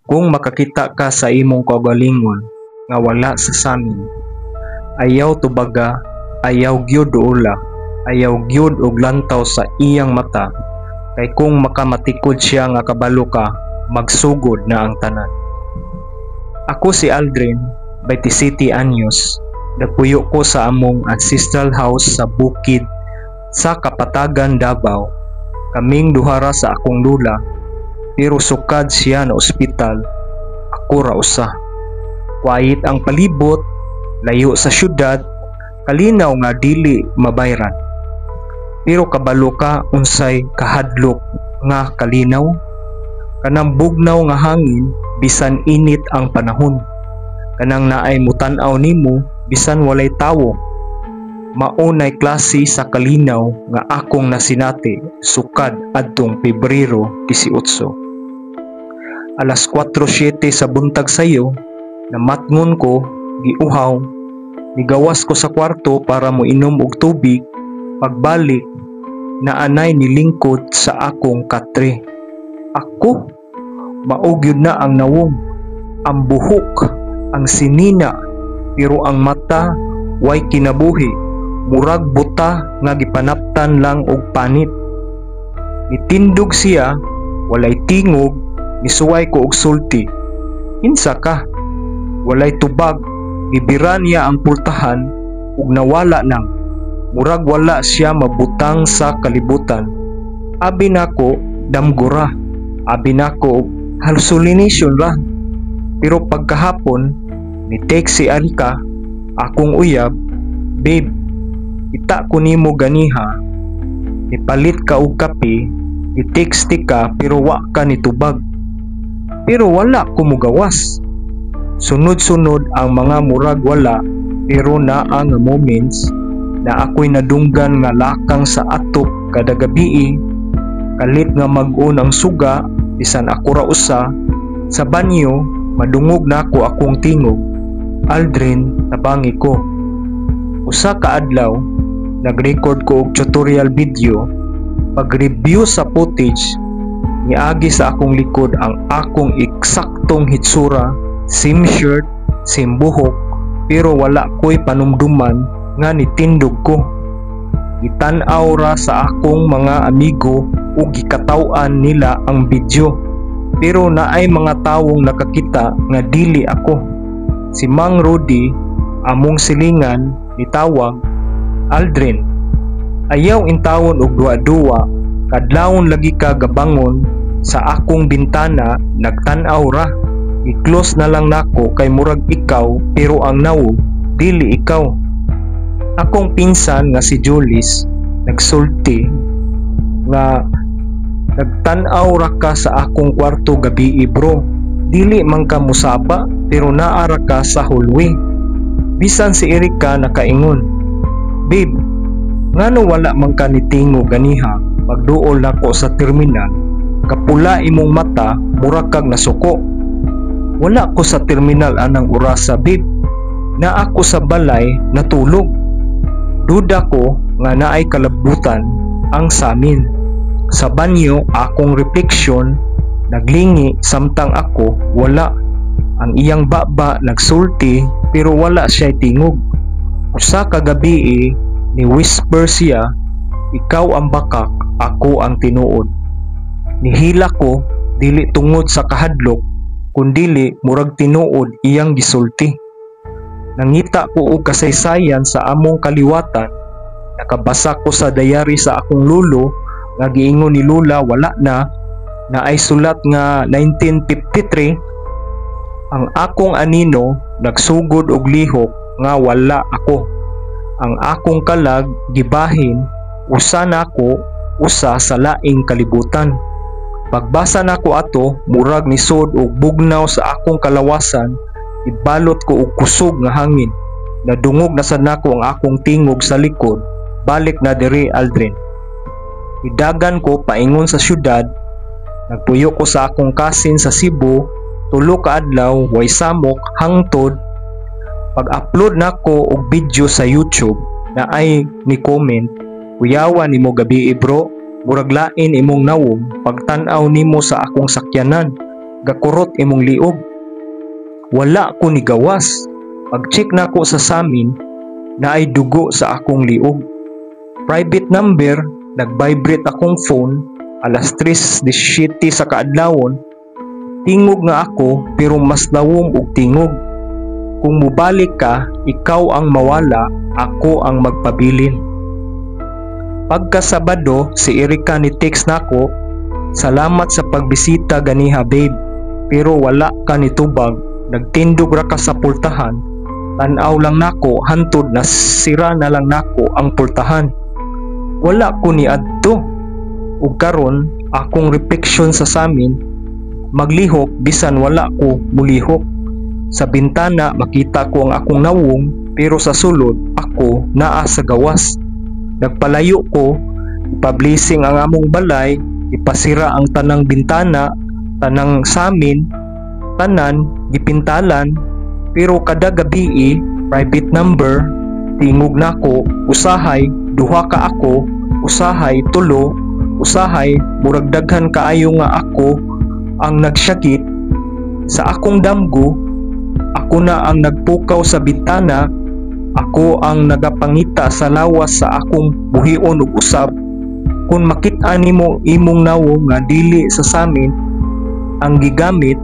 Kung makakita ka sa imong kaugalingon nga wala sa samin, ayaw tubaga, ayaw gyud ula, ayaw gyud og lantaw sa iyang mata, kay kung makamatikod siya nga kabalo ka, magsugod na ang tanan. Ako si Aldrin, 27 anyos. Nagpuyo ko sa among ancestral house sa bukid sa Kapatagan, Davao. Kaming duhara sa akong lula, pero sukad siya na ospital, ako ra usa. Quiet ang palibot, layo sa syudad, kalinaw nga dili mabayran. Pero kabalo ka unsay kahadlok nga kalinaw, kanang bugnaw nga hangin bisan init ang panahon, kanang naay mutan-aw nimo bisan walay tawo. Maunay klase sa kalinaw nga akong nasinati sukad adtong Pebrero 18. Alas 4:07 sa buntag sayo, namatngon ko, giuhaw, nigawas ko sa kwarto para moinom og tubig. Pagbalik, naanay nilingkod sa akong katre. Ako, maog yun na ang nawong, ang buhok, ang sinina, pero ang mata way kinabuhi, murag buta nga gipanaptan lang og panit. Nitindog siya, walay tingog, nisuway ko og sulti. Insa ka? Walay tubag, gibira niya ang pultahan ug nawala nang. Murag wala siya mabutang sa kalibutan. Abi nako damgura, abi nako hallucination ra. Pero pagkahapon, ni text si Alika, akong uyab, babe, kita ko nimo ganiha, nipalit ka og kape, i-text ka pero wa ka nitubag. Pero wala ko mugawas. Sunod-sunod ang mga murag wala, pero naa nga moments na ako'y nadunggan nga lakang sa atop kada gabi, kalit nga mag-on ang suga, bisan ako ra usa, sa banyo, madungog na ako akong tingog. Aldrin, nabangi ko. Usa ka adlaw, nag-record ko og tutorial video. Pag-review sa footage, niagi sa akong likod ang akong eksaktong hitsura, same shirt, same buhok, pero wala ko'y panumduman nga nitindog ko. Gitan-aw ra sa akong mga amigo ug gikataw-an nila ang video, pero naay mga tawong nakakita nga dili ako. Si Mang Rudy, among silingan, nitawag, Aldrin, ayaw intawon og duwa-duwa, kadlawon lagi ka gabangon sa akong bintana, nagtan-aw ra. I-close na lang nako kay murag ikaw, pero ang nawo dili ikaw. Akong pinsan nga si Julis nagsulti nga nagtan-aw ra ka sa akong kwarto gabi, bro. Dili man ka musaba, pero naara ka sa hallway. Bisan si Erika nakaingon, babe, ngano wala man ka nitingo ganiha, magduol nako sa terminal, kapula imong mata, murag kag nasuko. Wala ko sa terminal anang orasa, babe. Na ako sa balay natulog. Duda ko nga naay kalabutan ang samin. Sa banyo akong refleksyon naglingi, samtang ako wala. Ang iyang baba nagsulti pero wala siya tingog. Usa ka gabi ni whisper siya, ikaw ang bakak, ako ang tinuod. Nihila ko, dili tungod sa kahadlok, kundili murag tinuod iyang gisulti. Nangita ko og kasaysayan sa among kaliwatan. Nakabasa ko sa diary sa akong lulo nga giingon ni Lula wala na ay sulat nga 1953. Ang akong anino nagsugod og lihok nga wala ako. Ang akong kalag gibahin, usa nako, usa sa laing kalibutan. Pagbasa nako ato, murag ni sod og bugnaw sa akong kalawasan, ibalot ko og kusog nga hangin. Nadungog na sad nako ang akong tingog sa likod. Balik na diri, Aldrin. Idagan ko paingon sa syudad. Nagpuyo ko sa akong kasin sa Cebu, tulo ka adlaw, way samok, hangtod. Pag-upload nako og video sa YouTube na ay ni comment, kuyawan nimo gabi, bro, murag lain imong nawong pagtan-aw nimo sa akong sakyanan. gakurot imong liog. Wala ko ni gawas. Pag-check na ko sa samin na ay dugo sa akong liog. Private number, nag-vibrate akong phone, alas 3:17 sa kaadlawon. Tingog nga ako pero mas lawom og tingog. Kung mubalik ka, ikaw ang mawala, ako ang magpabilin. Pagka Sabado, si Erika ni text nako, salamat sa pagbisita ganiha babe, pero wala ka nitubag, nagtindog ra ka sa pultahan, tanaw lang nako hantod na sira na lang nako ang pultahan. Wala ko ni adto. Ug karon akong refleksyon sa samin, maglihok bisan wala ko mulihok. Sa bintana makita ko ang akong nawong, pero sa sulod ako naa sa gawas. Nagpalayo ko, ipa-blessing ang among balay, ipasira ang tanang bintana, tanang samin, tanan, gipintalan, pero kada gabi private number, tingog nako, usahay, duha ka ako, usahay, tulo, usahay, murag daghan kaayo nga ako ang nagsyakit. Sa akong damgo, ako na ang nagpukaw sa bintana, ako ang nagapangita sa lawas sa akong buhion ug usab. Kung makita nimo imong nawo nga dili sa samin ang gigamit,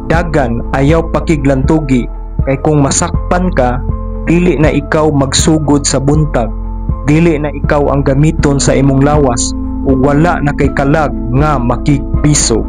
dagan ayaw pakiglantugi, kay kung masakpan ka, dili na ikaw magsugod sa buntag, dili na ikaw ang gamiton sa imong lawas, ug wala na kay kalag nga makigbiso.